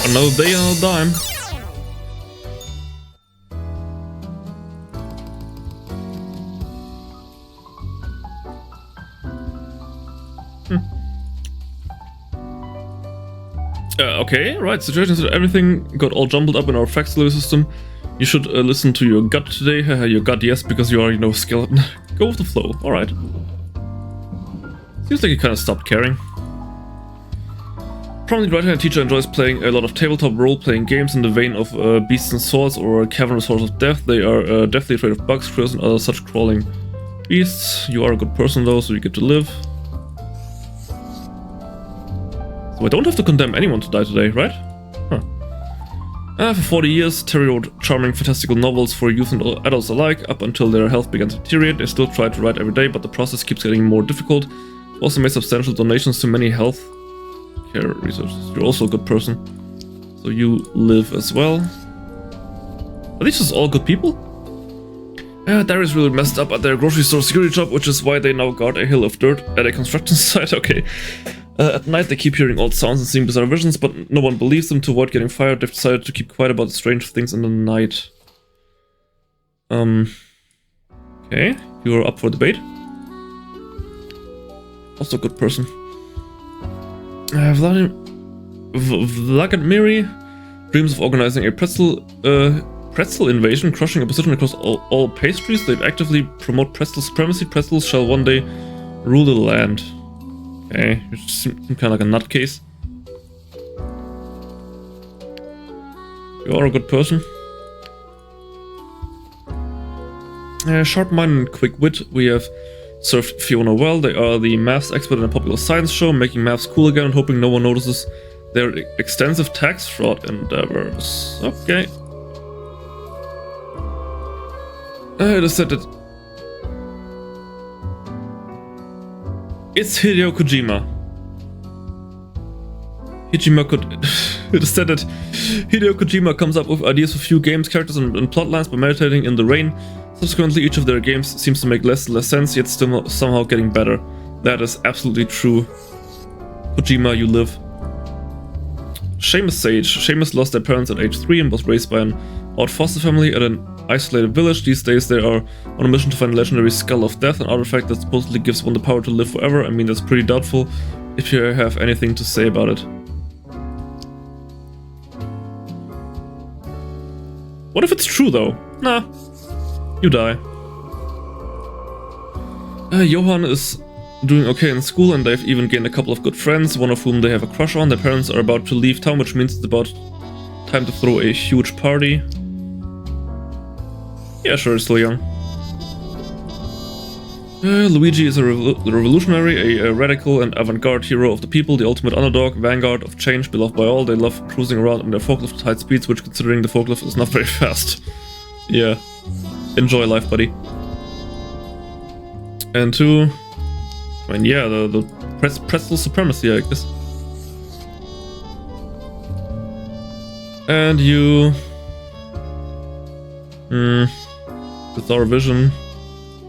Another day, another dime. Okay, right, situation is that everything got all jumbled up in our fax delivery system. You should listen to your gut today. Your gut, yes, because you are, you know, skeleton. Go with the flow, alright. Seems like you kind of stopped caring. Prominent right-hand teacher enjoys playing a lot of tabletop role-playing games in the vein of Beasts and Swords or Cavernous Halls of Death. They are deathly afraid of bugs, critters, and other such crawling beasts. You are a good person though, so you get to live. So I don't have to condemn anyone to die today, right? Huh. For 40 years, Terry wrote charming, fantastical novels for youth and adults alike. Up until their health began to deteriorate, they still try to write every day, but the process keeps getting more difficult. Also made substantial donations to many health care researchers. You're also a good person, so you live as well. Are these just all good people? Darius really messed up at their grocery store security job, which is why they now guard a hill of dirt at a construction site. Okay. At night they keep hearing odd sounds and seeing bizarre visions, but no one believes them. To avoid getting fired, they've decided to keep quiet about the strange things in the night. Okay, you're up for debate. Also a good person. Vladimir dreams of organizing a pretzel invasion, crushing opposition across all pastries. They actively promote pretzel supremacy. Pretzels shall one day rule the land. Okay, you seem kind of like a nutcase. You are a good person. Sharp mind and quick wit. We have served Fiona well. They are the maths expert in a popular science show, making maths cool again and hoping no one notices their extensive tax fraud endeavors. Okay. It is said that it's Hideo Kojima. It is said that Hideo Kojima comes up with ideas for few games, characters, and plotlines by meditating in the rain. Subsequently, each of their games seems to make less and less sense, yet still somehow getting better. That is absolutely true. Kojima, you live. Seamus Sage. Seamus lost their parents at age 3 and was raised by an odd foster family at an isolated village. These days they are on a mission to find a legendary Skull of Death, an artifact that supposedly gives one the power to live forever. I mean, that's pretty doubtful if you have anything to say about it. What if it's true though? Nah. You die. Johan is doing okay in school and they've even gained a couple of good friends, one of whom they have a crush on. Their parents are about to leave town, which means it's about time to throw a huge party. Yeah, sure, he's still young. Luigi is a revolutionary, a radical and avant-garde hero of the people, the ultimate underdog, vanguard of change, beloved by all. They love cruising around in their forklift at high speeds, which, considering the forklift, is not very fast. Yeah. Enjoy life, buddy. And two... I mean, yeah, the pretzel supremacy, I guess. And you... With our vision...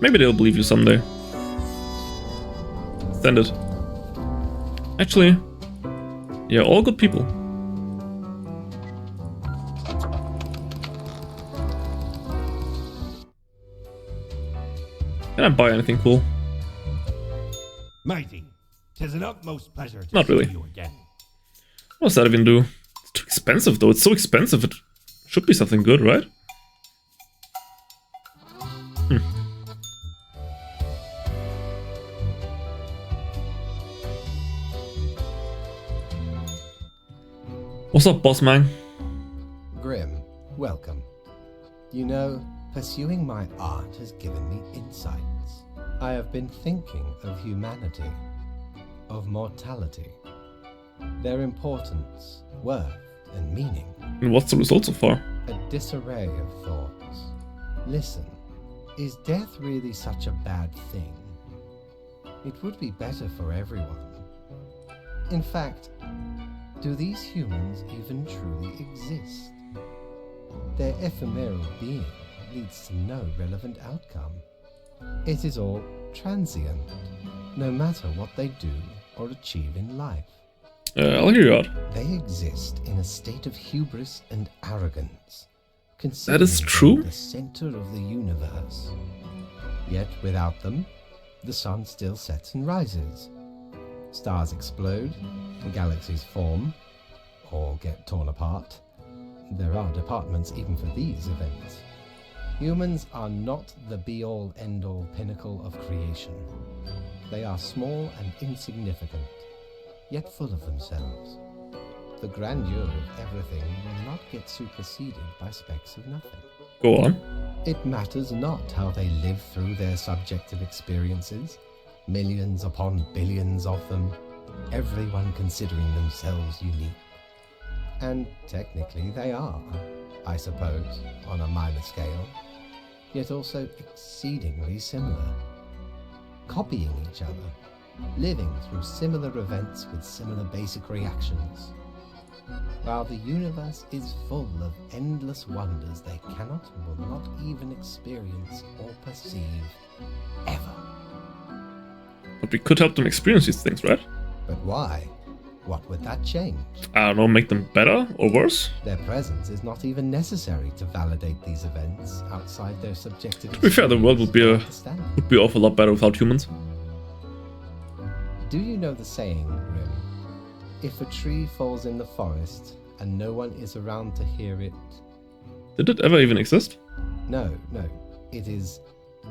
Maybe they'll believe you someday. Send it. Actually... Yeah, all good people. Can I buy anything cool? Mighty, 'tis an utmost pleasure to Not really. see you again. What does that even do? It's too expensive though. It's so expensive. It should be something good, right? What's up, boss man? Grim, welcome. You know, pursuing my art has given me insights. I have been thinking of humanity, of mortality, their importance, worth, and meaning. And what's the result so far? A disarray of thoughts. Listen, is death really such a bad thing? It would be better for everyone. In fact, do these humans even truly exist? Their ephemeral being leads to no relevant outcome. It is all transient, no matter what they do or achieve in life. I'll hear you out. They exist in a state of hubris and arrogance. That is Considering true. them the center of the universe. Yet without them, the sun still sets and rises. Stars explode, galaxies form, or get torn apart. There are departments even for these events. Humans are not the be-all, end-all pinnacle of creation. They are small and insignificant, yet full of themselves. The grandeur of everything will not get superseded by specks of nothing. Go on. It matters not how they live through their subjective experiences, millions upon billions of them, everyone considering themselves unique. And technically they are, I suppose, on a minor scale, yet also exceedingly similar. Copying each other, living through similar events with similar basic reactions. While the universe is full of endless wonders they cannot and will not even experience or perceive, ever. But we could help them experience these things, right? But why? What would that change? I don't know, make them better or worse? Their presence is not even necessary to validate these events outside their subjective. To be fair, the world would be an awful lot better without humans. Do you know the saying, Grim? If a tree falls in the forest and no one is around to hear it... Did it ever even exist? No. It is,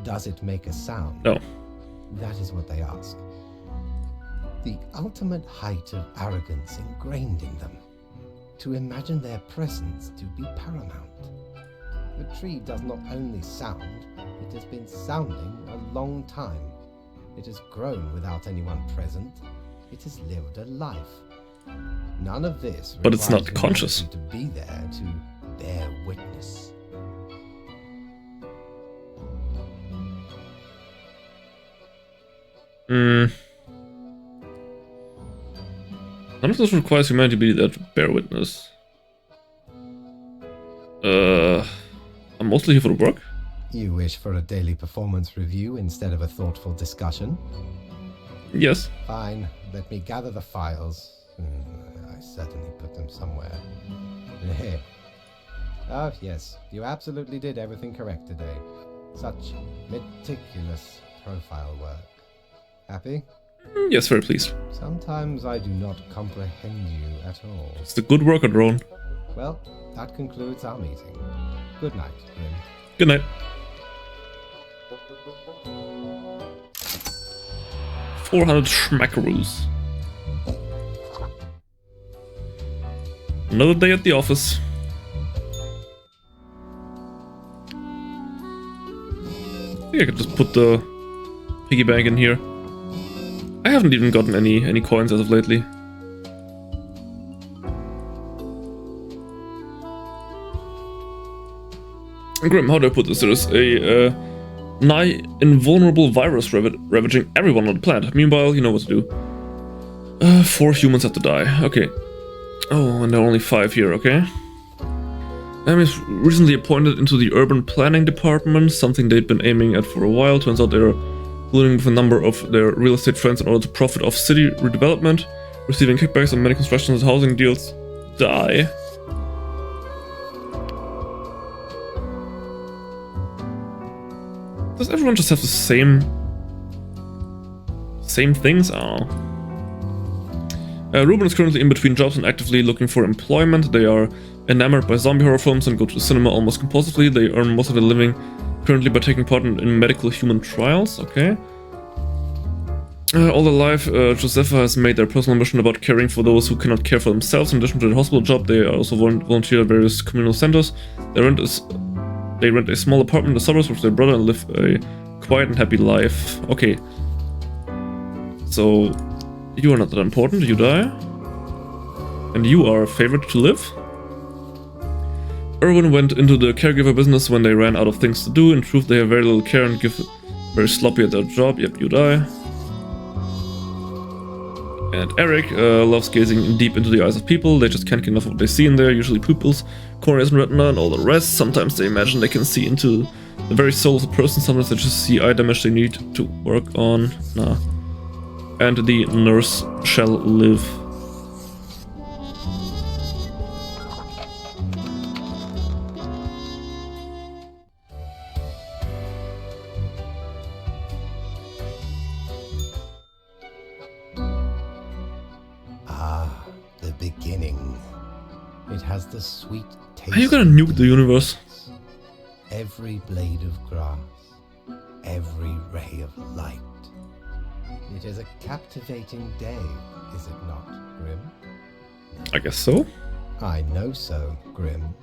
does it make a sound? No. That is what they ask. The ultimate height of arrogance ingrained in them. To imagine their presence to be paramount. The tree does not only sound, it has been sounding a long time. It has grown without anyone present. It has lived a life. None of this but it's not requires conscious. humanity to be there to bear witness. None of this requires humanity to be there to bear witness. I'm mostly here for the work. You wish for a daily performance review instead of a thoughtful discussion? Yes. Fine, let me gather the files. I certainly put them somewhere. Oh, yes, you absolutely did everything correct today. Such meticulous profile work. Happy? Yes, very pleased. Sometimes I do not comprehend you at all. It's the good work, drone. Well, that concludes our meeting. Good night, Grim. Good night. 400 schmackaroos. Another day at the office. I think I could just put the piggy bank in here. I haven't even gotten any coins as of lately. Grim, how do I put this? There's a nigh invulnerable virus ravaging everyone on the planet. Meanwhile, you know what to do. 4 humans have to die. Okay. Oh, and there are only 5 here, okay. I was recently appointed into the urban planning department, something they'd been aiming at for a while. Turns out they're colluding with a number of their real estate friends in order to profit off city redevelopment, receiving kickbacks on many constructions and housing deals. Die. Does everyone just have the same things? I don't know. Ruben is currently in between jobs and actively looking for employment. They are enamored by zombie horror films and go to the cinema almost compulsively. They earn most of their living currently by taking part in medical human trials. Okay. All their life, Josepha has made their personal mission about caring for those who cannot care for themselves. In addition to their hospital job, they also volunteer at various communal centers. They rent a small apartment in the suburbs with their brother and live a quiet and happy life. Okay. So, you are not that important, you die. And you are a favorite to live. Erwin went into the caregiver business when they ran out of things to do. In truth, they have very little care and give very sloppy at their job. Yep, you die. And Eric loves gazing deep into the eyes of people. They just can't get enough of what they see in there, usually pupils, corneas and retina and all the rest. Sometimes they imagine they can see into the very soul of the person. Sometimes they just see eye damage they need to work on. Nah. And the nurse shall live. It has the sweet taste. Are you gonna nuke the universe? Every blade of grass, every ray of light. It is a captivating day, is it not, Grim? I guess so. I know so, Grim.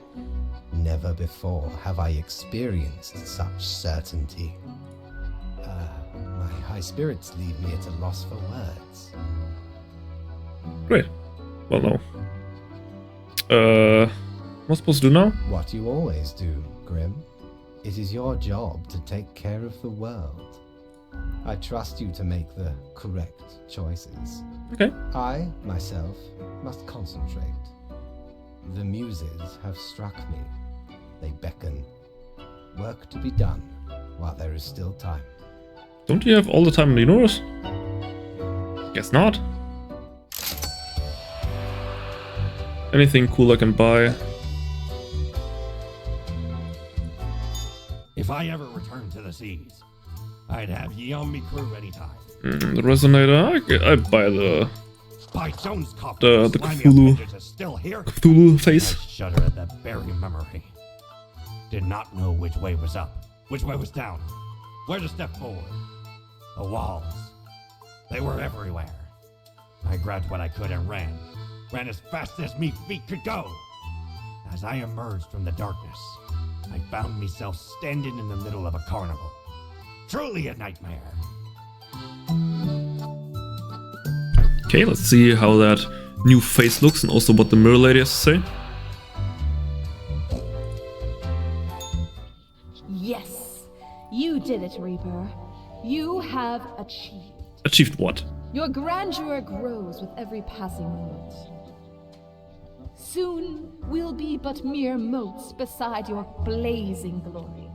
Never before have I experienced such certainty. My high spirits leave me at a loss for words. Great. Well, no. What am I supposed to do now? What you always do, Grim. It is your job to take care of the world. I trust you to make the correct choices. Okay. I, myself, must concentrate. The muses have struck me. They beckon. Work to be done while there is still time. Don't you have all the time in the universe? Guess not. Anything cool I can buy? If I ever return to the seas, I'd have ye on me crew anytime. The resonator. I buy the By Jones' coffin, the slimy Cthulhu. appendage is still here. Cthulhu I face. shudder at that very memory. Did not know which way was up, which way was down, where to step forward. The walls, they were everywhere. I grabbed what I could and ran as fast as me feet could go. As I emerged from the darkness, I found myself standing in the middle of a carnival. Truly a nightmare. Okay, let's see how that new face looks and also what the mirror lady has to say. Yes, you did it, Reaper. You have achieved. Achieved what? Your grandeur grows with every passing moment. Soon we'll be but mere motes beside your blazing glory.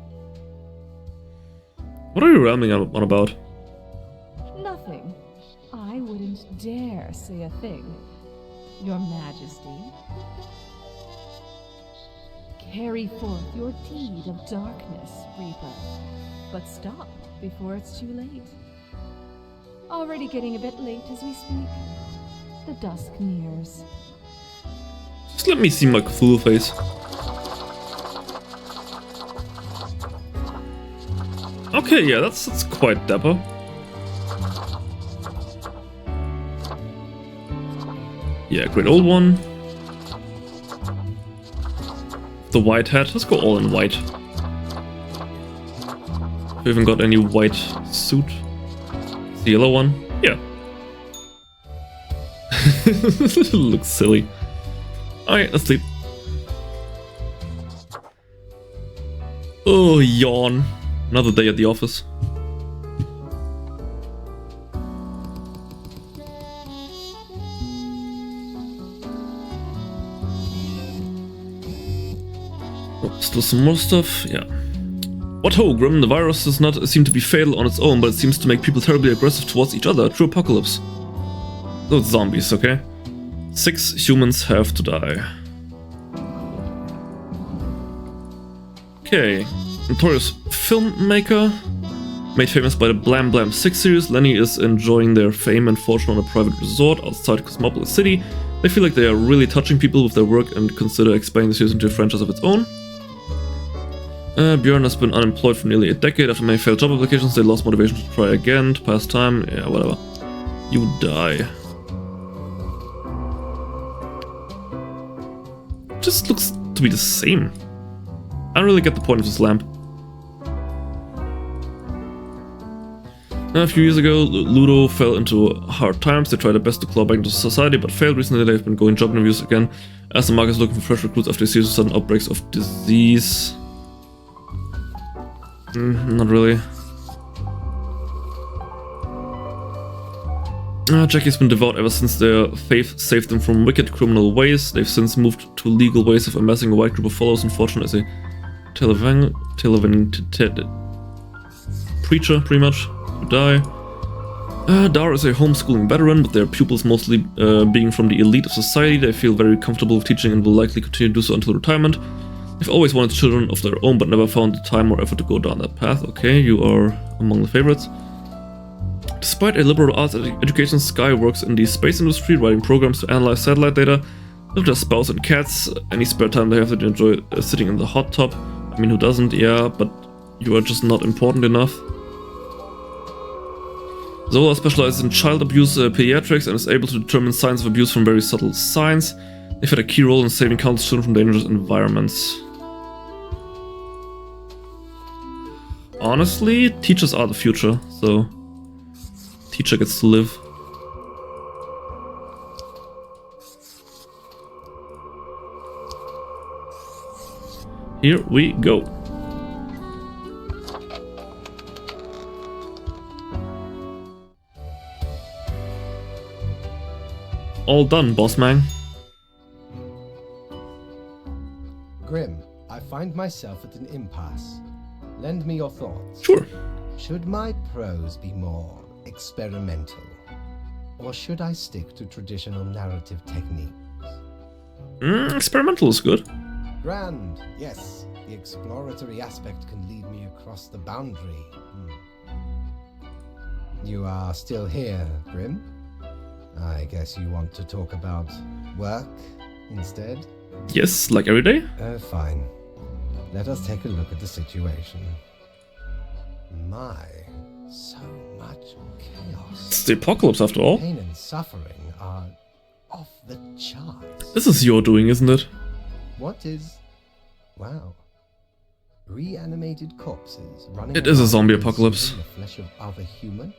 What are you rambling on about? Nothing. I wouldn't dare say a thing, Your Majesty. Carry forth your deed of darkness, Reaper. But stop before it's too late. Already getting a bit late as we speak. The dusk nears. Just let me see my Cthulhu face. Okay, yeah, that's quite dapper. Yeah, great old one. The white hat. Let's go all in white. We haven't got any white suit. The yellow one? Yeah. Looks silly. Alright, let's sleep. Oh, yawn. Another day at the office. Oh, still some more stuff, yeah. What ho, Grim, the virus does not seem to be fatal on its own, but it seems to make people terribly aggressive towards each other. True apocalypse. So it's zombies, okay? 6 humans have to die. Okay. Notorious filmmaker. Made famous by the Blam Blam 6 series, Lenny is enjoying their fame and fortune on a private resort outside Cosmopolis City. They feel like they are really touching people with their work and consider expanding the series into a franchise of its own. Bjorn has been unemployed for nearly a decade. After many failed job applications, they lost motivation to try again, to pass time. Yeah, whatever. You die. Just looks to be the same. I don't really get the point of this lamp. A few years ago, Ludo fell into hard times. They tried their best to claw back into society, but failed. Recently, they've been going job interviews again, as the market is looking for fresh recruits after a series of sudden outbreaks of disease. Not really. Jackie's been devout ever since their faith saved them from wicked criminal ways. They've since moved to legal ways of amassing a wide group of followers and fortune as a preacher, pretty much, to die. Dar is a homeschooling veteran, but their pupils mostly being from the elite of society. They feel very comfortable with teaching and will likely continue to do so until retirement. They've always wanted children of their own, but never found the time or effort to go down that path. Okay, you are among the favorites. Despite a liberal arts education, Sky works in the space industry, writing programs to analyze satellite data. With their spouse and cats, any spare time they have to enjoy sitting in the hot tub. I mean, who doesn't? Yeah, but you are just not important enough. Zola specializes in child abuse pediatrics and is able to determine signs of abuse from very subtle signs. They've had a key role in saving countless children from dangerous environments. Honestly, teachers are the future, so teacher gets to live. Here we go. All done, boss man. Grim, I find myself at an impasse. Lend me your thoughts. Sure. Should my prose be more experimental? Or should I stick to traditional narrative techniques? Experimental is good. Grand, yes. The exploratory aspect can lead me across the boundary. You are still here, Grim? I guess you want to talk about work instead? Yes, like every day. Fine. Let us take a look at the situation. My, so much chaos. It's the apocalypse after all. Pain and suffering are off the charts. This is your doing, isn't it? What is... Wow. Reanimated corpses running... It is a zombie around apocalypse. consuming the flesh of other humans?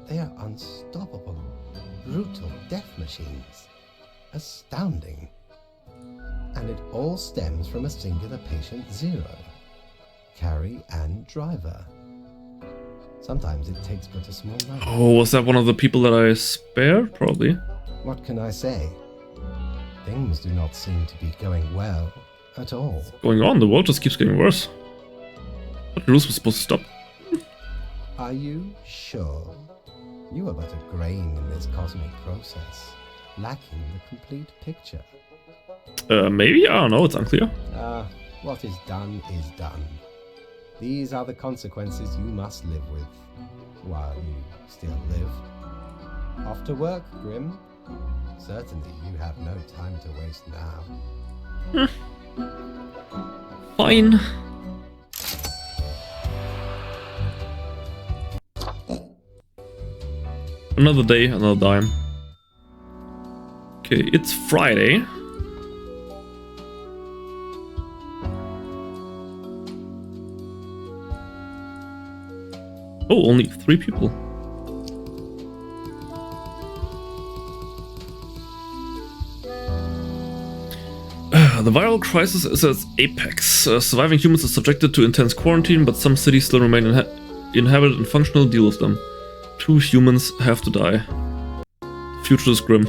They are unstoppable, brutal death machines. Astounding. And it all stems from a singular patient zero. Carry and driver. Sometimes it takes but a small number. Oh, was that one of the people that I spared? Probably. What can I say? Things do not seem to be going well at all. Going on, the world just keeps getting worse. What rules were supposed to stop? Are you sure? You are but a grain in this cosmic process, lacking the complete picture. Maybe? I don't know, it's unclear. What is done is done. These are the consequences you must live with, while you still live. Off to work, Grim. Certainly you have no time to waste now. Fine. Another day, another dime. Okay, it's Friday. Oh, only 3 people. The viral crisis is at its apex. Surviving humans are subjected to intense quarantine, but some cities still remain inhabited and functional. Deal with them. 2 humans have to die. Future is grim.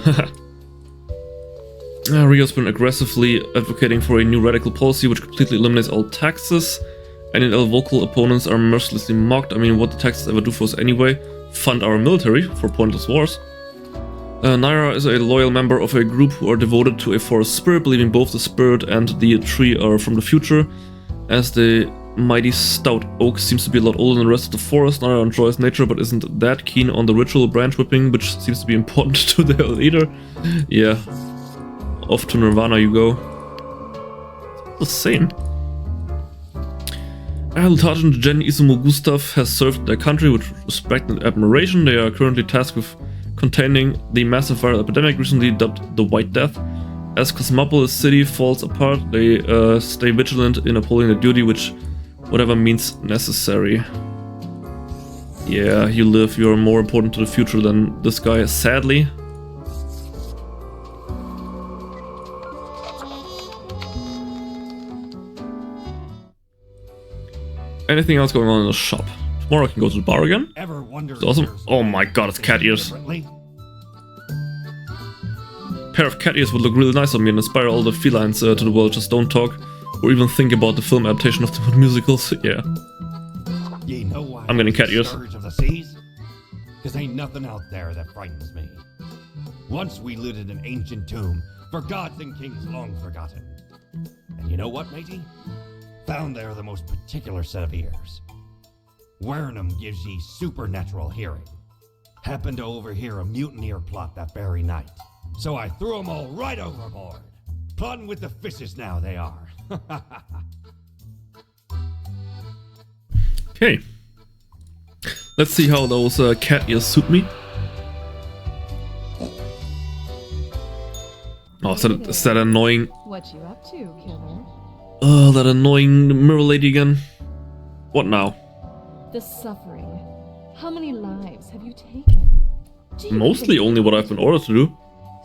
Rio's been aggressively advocating for a new radical policy which completely eliminates all taxes. Any vocal opponents are mercilessly mocked. I mean, what the taxes ever do for us anyway? Fund our military for pointless wars. Naira is a loyal member of a group who are devoted to a forest spirit, believing both the spirit and the tree are from the future. As the mighty stout oak seems to be a lot older than the rest of the forest, Naira enjoys nature but isn't that keen on the ritual branch whipping, which seems to be important to their leader. Yeah, off to Nirvana you go. It's the same. Lieutenant Gen Izumo Gustav has served their country with respect and admiration. They are currently tasked with containing the massive viral epidemic recently dubbed the White Death. As Cosmopolis City falls apart, they stay vigilant in upholding their duty, which whatever means necessary. Yeah, you live, you're more important to the future than this guy, sadly. Anything else going on in the shop? Tomorrow I can go to the bar again. It's awesome. Oh my god, it's cat ears. Pair of cat ears would look really nice on me and inspire all the felines to the world. Just don't talk or even think about the film adaptation of the musicals. Yeah. Ye know why I'm getting cat ears. Scourge of the seas? Cause ain't nothing out there that frightens me. Once we looted an ancient tomb for gods and kings long forgotten. And you know what, matey? Found there the most particular set of ears. Wearing 'em gives ye supernatural hearing. Happened to overhear a mutineer plot that very night. So I threw them all right overboard. Plotting with the fishes now they are. Okay. Let's see how those cat ears suit me. Oh, is that annoying? What you up to, killer? Oh, that annoying mirror lady again. What now? The suffering. How many lives have you taken? Do you Mostly even- only what I've been ordered to do.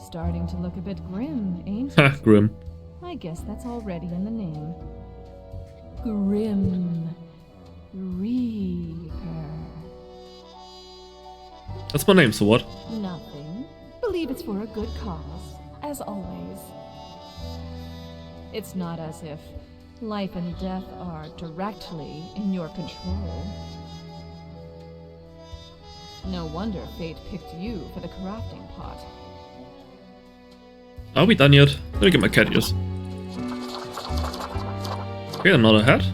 Starting to look a bit grim, ain't Ha, it? grim. I guess that's already in the name. Grim Reaper. That's my name, so what? Nothing. Believe it's for a good cause, as always. It's not as if life and death are directly in your control. No wonder fate picked you for the crafting pot. Are we done yet? Let me get my cat ears. Okay, another hat.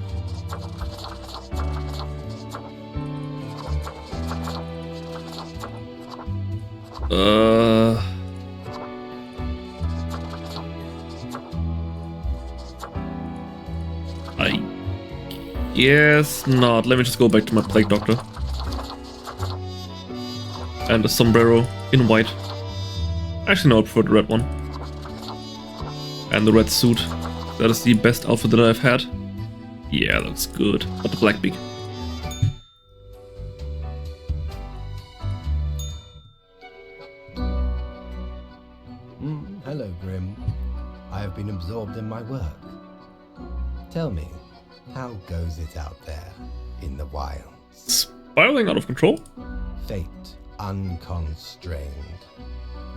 I guess not. Let me just go back to my plague doctor. And a sombrero in white. Actually, no, I prefer the red one. And the red suit. That is the best outfit that I've had. Yeah, looks good. But the black beak. Hello, Grim. I have been absorbed in my work. Tell me, how goes it out there in the wilds? Spiraling out of control? Fate unconstrained,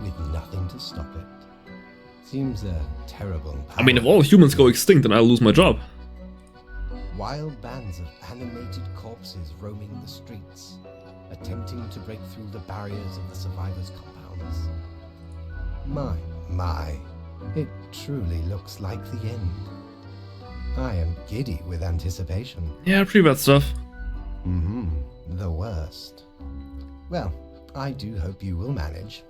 with nothing to stop it. Seems a terrible power. I mean, if all humans go extinct, then I'll lose my job. Wild bands of animated corpses roaming the streets, attempting to break through the barriers of the survivors' compounds. My, it truly looks like the end. I am giddy with anticipation. Yeah, pretty bad stuff. The worst. Well, I do hope you will manage.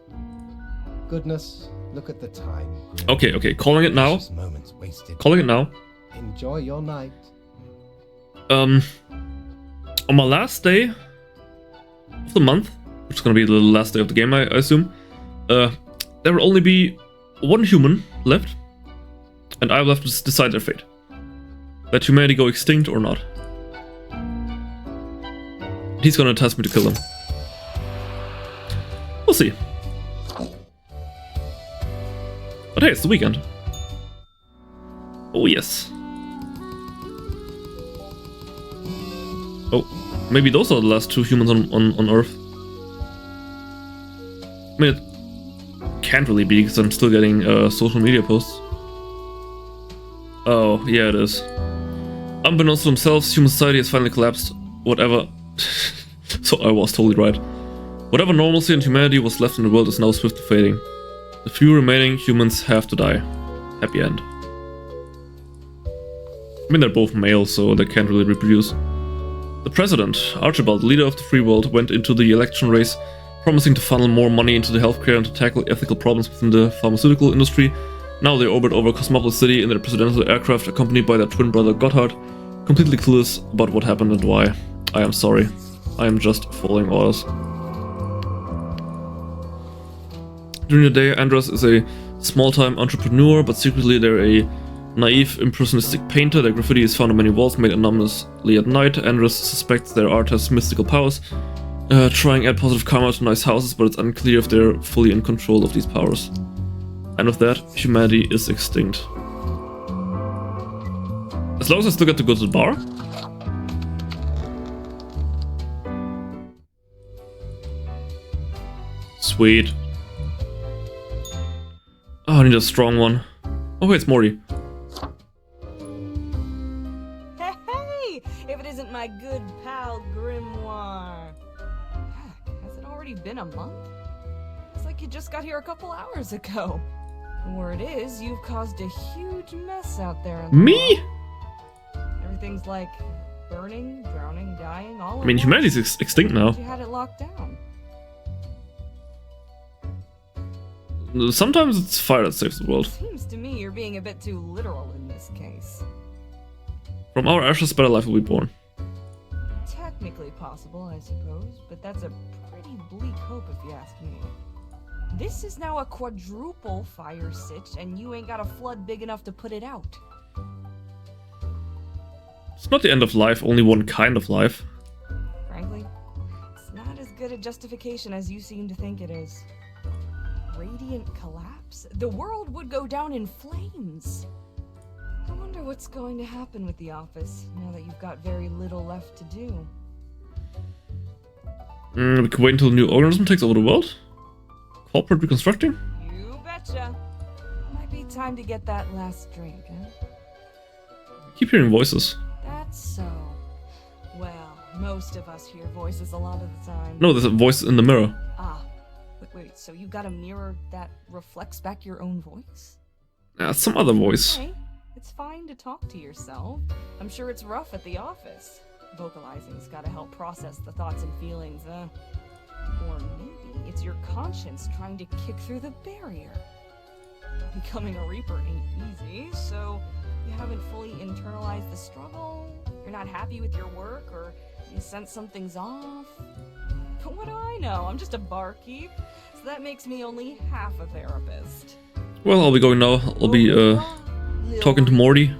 Goodness, look at the time. Grim. Okay, calling it now. Precious moments wasted. Calling it now. Enjoy your night. On my last day of the month, which is gonna be the last day of the game, I assume, there will only be one human left, and I will have to decide their fate. Let humanity go extinct or not. He's gonna task me to kill them. We'll see. But hey, it's the weekend. Oh yes. Oh, maybe those are the last two humans on Earth. I mean, it can't really be because I'm still getting social media posts. Oh, yeah, it is. Unbeknownst to themselves, human society has finally collapsed. Whatever. So I was totally right. Whatever normalcy and humanity was left in the world is now swiftly fading. The few remaining humans have to die. Happy end. I mean, they're both male, so they can't really reproduce. The president, Archibald, leader of the free world, went into the election race, promising to funnel more money into the healthcare and to tackle ethical problems within the pharmaceutical industry. Now they orbit over Cosmopolis City in their presidential aircraft, accompanied by their twin brother Gotthard, completely clueless about what happened and why. I am sorry. I am just following orders. During the day, Andras is a small-time entrepreneur, but secretly they're a naive, impressionistic painter. Their graffiti is found on many walls made anonymously at night. Andras suspects their art has mystical powers, trying to add positive karma to nice houses, but it's unclear if they're fully in control of these powers. And with that, humanity is extinct. As long as I still get to go to the bar. Sweet. Oh, I need a strong one. Oh wait, it's Morty. Hey! If it isn't my good pal Grimoire. Heck, has it already been a month? It's like you just got here a couple hours ago. Word is, you've caused a huge mess out there. In the Me? world. Everything's like burning, drowning, dying, all I mean, at humanity's once. extinct now. You had it locked down. Sometimes it's fire that saves the world. Seems to me you're being a bit too literal in this case. From our ashes, better life will be born. Technically possible, I suppose, but that's a pretty bleak hope if you ask me. This is now a quadruple fire sitch, and you ain't got a flood big enough to put it out. It's not the end of life, only one kind of life. Frankly, it's not as good a justification as you seem to think it is. Radiant collapse? The world would go down in flames. I wonder what's going to happen with the office, now that you've got very little left to do. We can wait until a new organism takes over the world? Corporate reconstructing? You betcha. Might be time to get that last drink, huh? I keep hearing voices. That's so. Well, most of us hear voices a lot of the time. No, there's a voice in the mirror. Ah. Wait, so you got a mirror that reflects back your own voice? Yeah, some other voice. Okay. It's fine to talk to yourself. I'm sure it's rough at the office. Vocalizing's gotta help process the thoughts and feelings, Or maybe it's your conscience trying to kick through the barrier. Becoming a Reaper ain't easy, so you haven't fully internalized the struggle, you're not happy with your work, or you sense something's off. But what do I know? I'm just a barkeep, so that makes me only half a therapist. Well, I'll be going now. I'll be talking to Morty,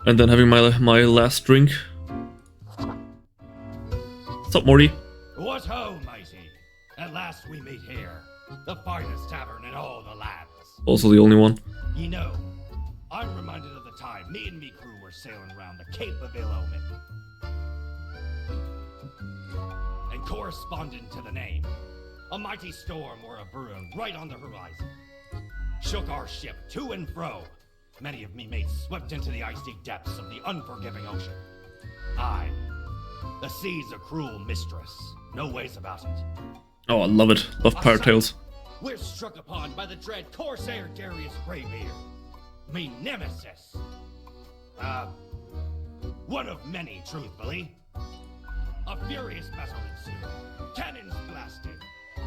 and then having my last drink. What's up, Morty? What ho, matey? At last we meet here, the finest tavern in all the lands. Also the only one. You know, I'm reminded of the time me and me crew were sailing around the Cape of Ill Omen. And corresponding to the name, a mighty storm were a brewing right on the horizon. Shook our ship to and fro. Many of me mates swept into the icy depths of the unforgiving ocean. Aye, the sea's a cruel mistress, no ways about it. Oh, I love it. Love pirate tales. We're struck upon by the dread Corsair Darius Greybeard, me nemesis. One of many, truthfully. A furious battle ensued. Cannons blasted,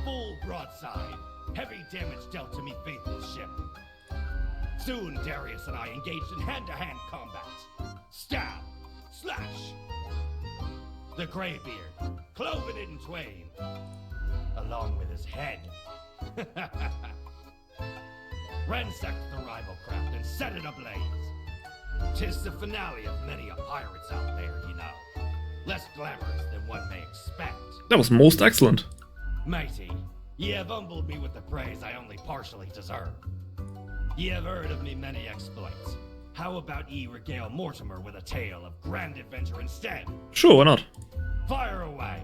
full broadside, heavy damage dealt to me faithful ship. Soon Darius and I engaged in hand-to-hand combat. Stab, slash. The Greybeard, cloven it in twain, along with his head. Ransacked the rival craft and set it ablaze. 'Tis the finale of many a pirates out there, you know. Less glamorous than one may expect. That was most excellent. Matey, ye have humbled me with the praise I only partially deserve. Ye have heard of me many exploits. How about ye regale Mortimer with a tale of grand adventure instead? Sure, why not? Fire away!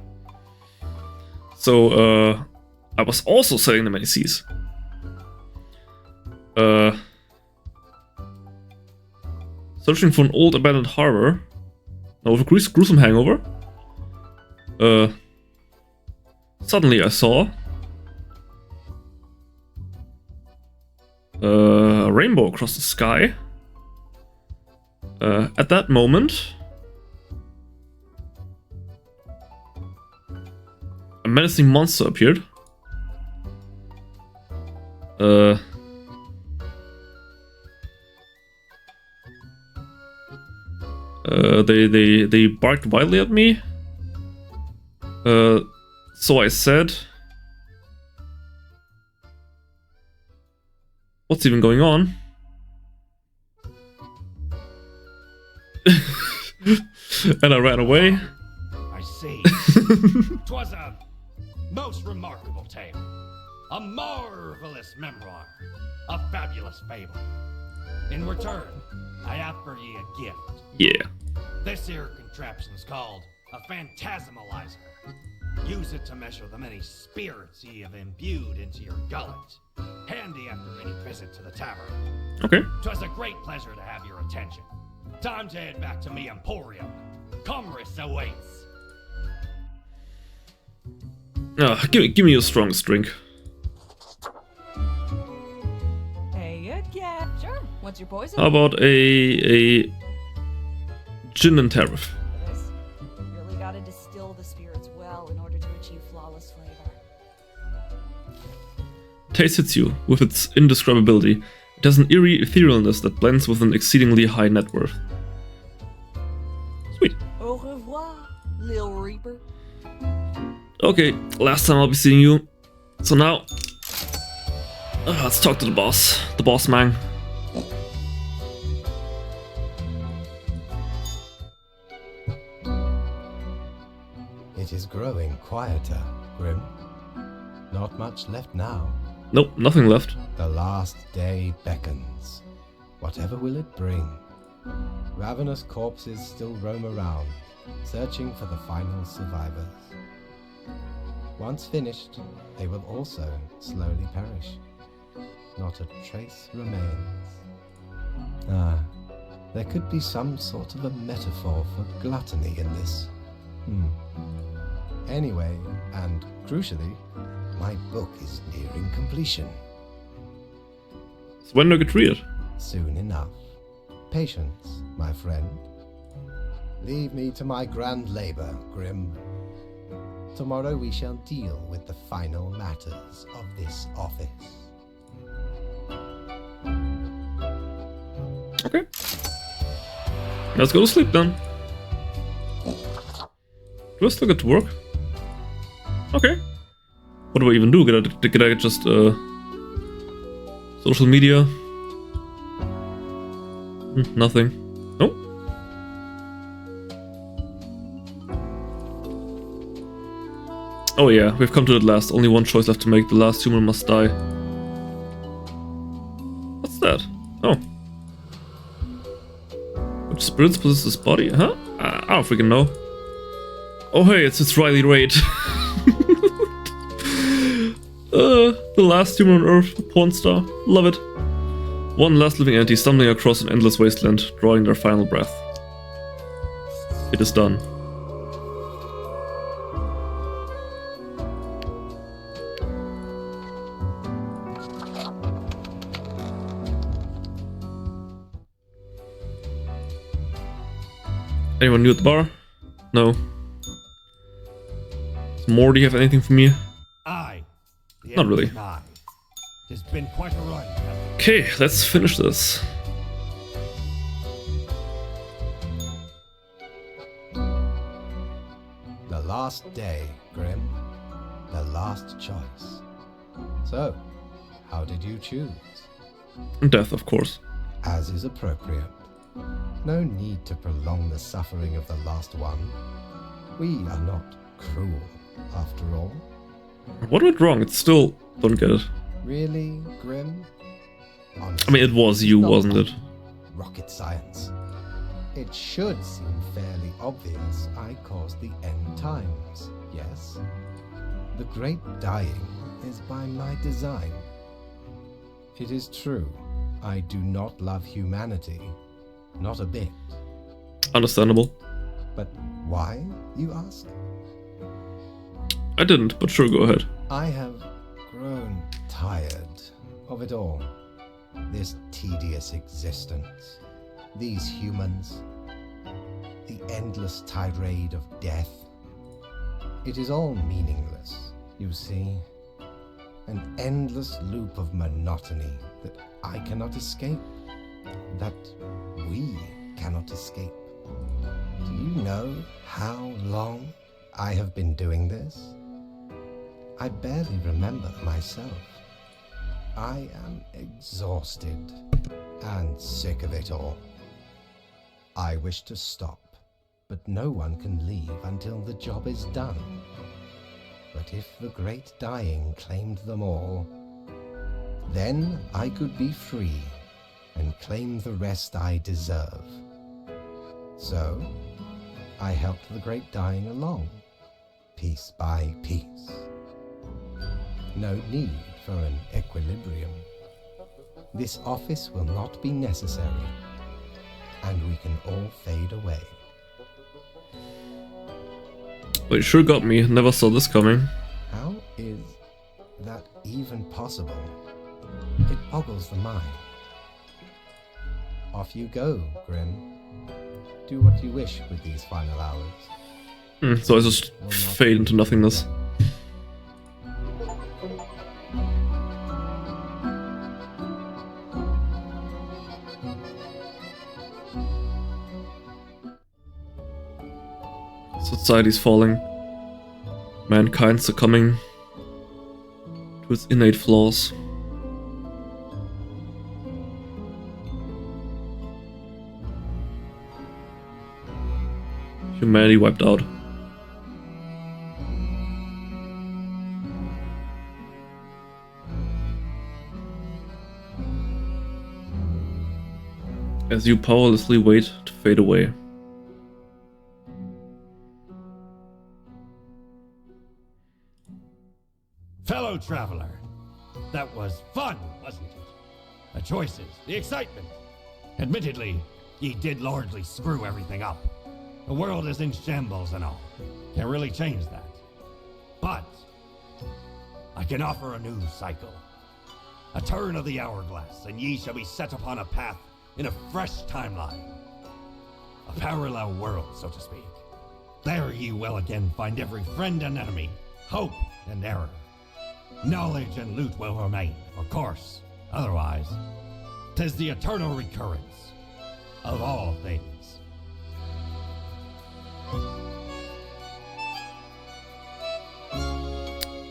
So, I was also sailing the many seas. Searching for an old abandoned harbor. Now with a gruesome hangover. Suddenly I saw a rainbow across the sky. At that moment, a menacing monster appeared. They barked wildly at me. So I said, "What's even going on?" And I ran away. I see. 'Twas a most remarkable tale. A marvelous memoir. A fabulous fable. In return, I have for ye a gift. Yeah. This here contraption's called a phantasmalizer. Use it to measure the many spirits ye have imbued into your gullet. Handy after any visit to the tavern. Okay. 'Twas a great pleasure to have your attention. Time to head back to me emporium. Commerce awaits. Give me your strongest drink. Hey again. Sure. What's your poison? How about a gin and tariff? For this, you really gotta distill the spirits well in order to achieve flawless flavor. taste hits you with its indescribability. It has an eerie etherealness that blends with an exceedingly high net worth. Sweet. Au revoir, Lil Reaper. Okay, last time I'll be seeing you. So now, let's talk to the boss. The boss man. It is growing quieter, Grim. Not much left now. Nope, nothing left. The last day beckons. Whatever will it bring? Ravenous corpses still roam around, searching for the final survivors. Once finished, they will also slowly perish. Not a trace remains. There could be some sort of a metaphor for gluttony in this. Anyway, and crucially, my book is nearing completion. So when do I get to read it? Soon enough. Patience, my friend. Leave me to my grand labor, Grim. Tomorrow we shall deal with the final matters of this office. Okay. Let's go to sleep then. Do I still get to work? Okay. What do I even do? Get I just social media? Nothing. Nope. Oh yeah, we've come to it last. Only one choice left to make. The last human must die. What's that? Oh. Which spirits possess this body? Huh? I don't freaking know. Oh hey, it's Riley Raid. The last human on Earth, a porn star. Love it. One last living entity stumbling across an endless wasteland, drawing their final breath. It is done. Anyone new at the bar? No. Does Morty have anything for me? Not really. It has been quite a run. Okay, let's finish this. The last day, Grim. The last choice. So, how did you choose? Death, of course. As is appropriate. No need to prolong the suffering of the last one. We are not cruel, after all. What went wrong? It's still... don't get it. Really, Grim? I mean, it was you, wasn't it? Rocket science. It should seem fairly obvious I caused the end times, yes? The great dying is by my design. It is true, I do not love humanity. Not a bit. Understandable. But why, you ask? I didn't, but sure, go ahead. I have grown tired of it all. This tedious existence. These humans. The endless tirade of death. It is all meaningless, you see. An endless loop of monotony that I cannot escape. That we cannot escape. Do you know how long I have been doing this? I barely remember myself. I am exhausted and sick of it all. I wish to stop, but no one can leave until the job is done. But if the great dying claimed them all, then I could be free and claim the rest I deserve. So, I helped the great dying along, piece by piece. No need for an equilibrium. This office will not be necessary, and we can all fade away. Well, you sure got me. Never saw this coming. How is that even possible? It boggles the mind. Off you go, Grim. Do what you wish with these final hours. So I just fade into nothingness. Society's falling. Mankind succumbing to its innate flaws. Humanity wiped out. As you powerlessly wait to fade away. Fellow traveler, that was fun, wasn't it? The choices, the excitement. Admittedly, ye did largely screw everything up. The world is in shambles and all. Can't really change that. But I can offer a new cycle. A turn of the hourglass, and ye shall be set upon a path in a fresh timeline. A parallel world, so to speak. There ye will again find every friend and enemy, hope and error. Knowledge and loot will remain, of course. Otherwise, 'tis the eternal recurrence of all things.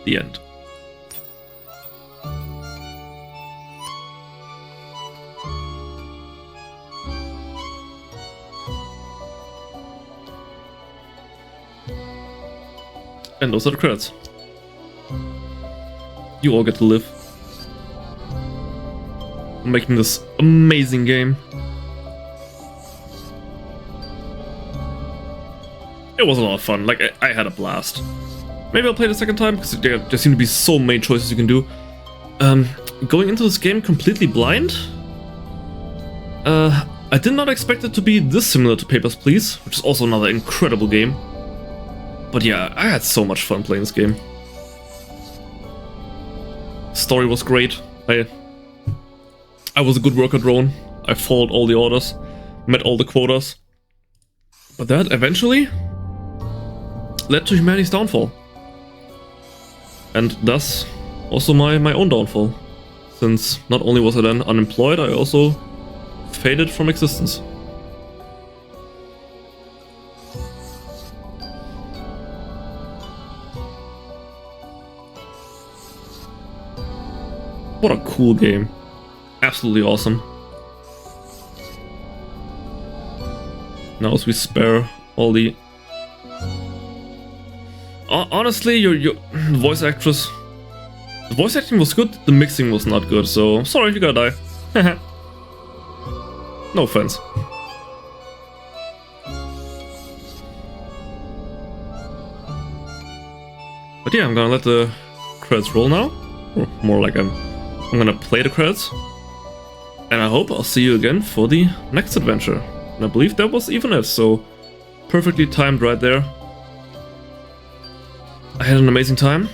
The end. And those are the credits. You all get to live. I'm making this amazing game. It was a lot of fun. Like, I had a blast. Maybe I'll play it a second time, because there seem to be so many choices you can do. Going into this game completely blind? I did not expect it to be this similar to Papers, Please, which is also another incredible game. But yeah, I had so much fun playing this game. Story was great. I was a good worker drone. I followed all the orders, met all the quotas. But that eventually led to humanity's downfall. And thus also my own downfall. Since not only was I then unemployed, I also faded from existence. What a cool game. Absolutely awesome. Now as we spare all the... Honestly, your voice actress... The voice acting was good, the mixing was not good, so sorry, you gotta die. No offense. But yeah, I'm gonna let the credits roll now. Or more like I'm gonna play the credits. And I hope I'll see you again for the next adventure. And I believe that was even it, so perfectly timed right there. I had an amazing time.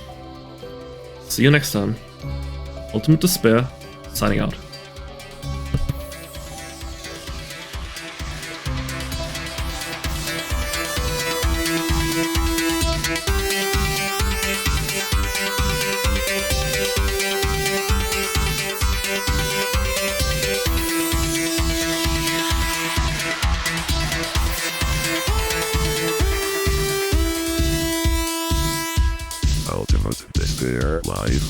See you next time. Ultimate Despair, signing out. Ultimate Despair Live.